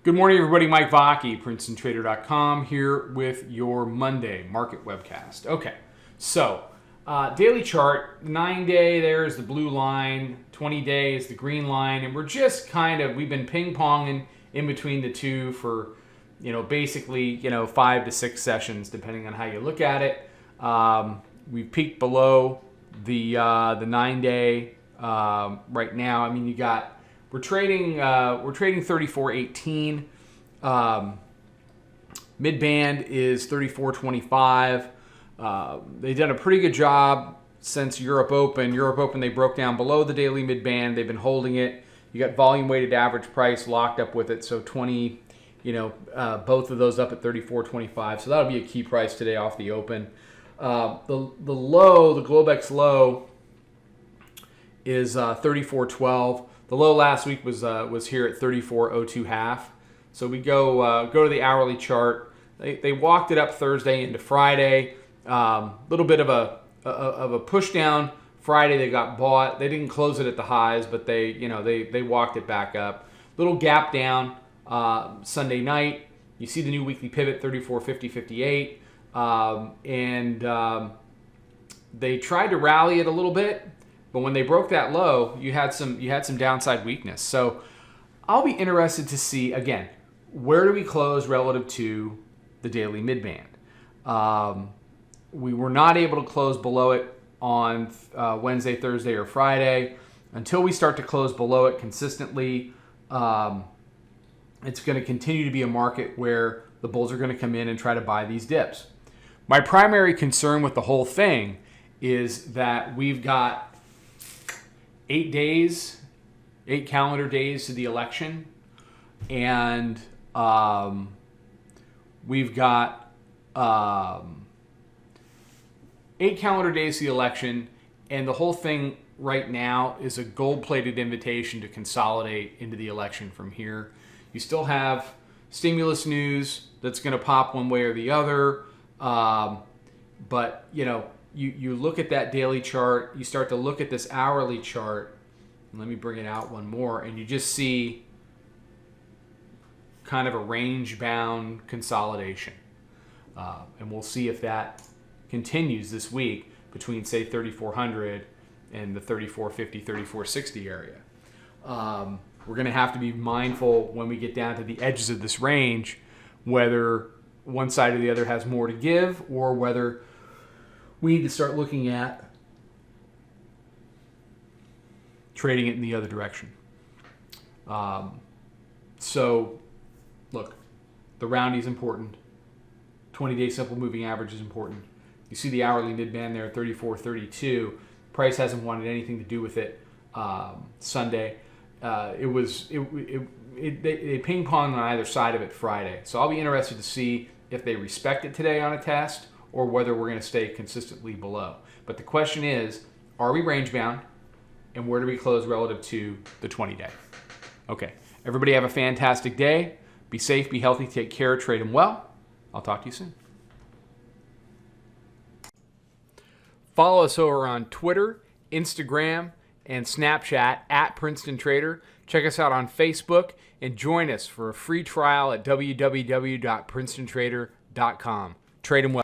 Good morning, everybody. Mike Vacchi, Princetontrader.com, here with your Monday market webcast. Okay, so daily chart, 9-day, there's the blue line, 20-day is the green line, and we're just we've been ping-ponging in between the two for, basically, 5 to 6 sessions, depending on how you look at it. We've peaked below the 9-day right now. I mean, we're trading 34.18. Mid-band is 34.25. They've done a pretty good job since Europe Open. Europe Open, they broke down below the daily mid-band. They've been holding it. You got volume-weighted average price locked up with it, so 20, both of those up at 34.25. So that'll be a key price today off the open. The low, the Globex low, is 34.12. The low last week was here at 34.02 half. So we go to the hourly chart. They walked it up Thursday into Friday. Little bit of a push down. Friday they got bought. They didn't close it at the highs, but they walked it back up. Little gap down Sunday night. You see the new weekly pivot 34.50.58, and they tried to rally it a little bit. But when they broke that low, you had some downside weakness. So I'll be interested to see, again, where do we close relative to the daily mid-band? We were not able to close below it on Wednesday, Thursday, or Friday. Until we start to close below it consistently, it's going to continue to be a market where the bulls are going to come in and try to buy these dips. My primary concern with the whole thing is that we've got 8 calendar days to the election, and we've got 8 calendar days to the election, and the whole thing right now is a gold-plated invitation to consolidate into the election from here. You still have stimulus news that's going to pop one way or the other, but you look at that daily chart, you start to look at this hourly chart, and let me bring it out one more, and you just see kind of a range-bound consolidation. And we'll see if that continues this week between, say, 3,400 and the 3,450, 3,460 area. We're going to have to be mindful when we get down to the edges of this range, whether one side or the other has more to give, or whether we need to start looking at trading it in the other direction. So, look, the roundie is important. 20-day simple moving average is important. You see the hourly mid-band there at 34.32. Price hasn't wanted anything to do with it Sunday. They ping-ponged on either side of it Friday. So I'll be interested to see if they respect it today on a test, or whether we're going to stay consistently below. But the question is, are we range bound, and where do we close relative to the 20-day? Okay, everybody have a fantastic day. Be safe, be healthy, take care, trade them well. I'll talk to you soon. Follow us over on Twitter, Instagram, and Snapchat at Princeton Trader. Check us out on Facebook, and join us for a free trial at www.princetontrader.com. Trade them well.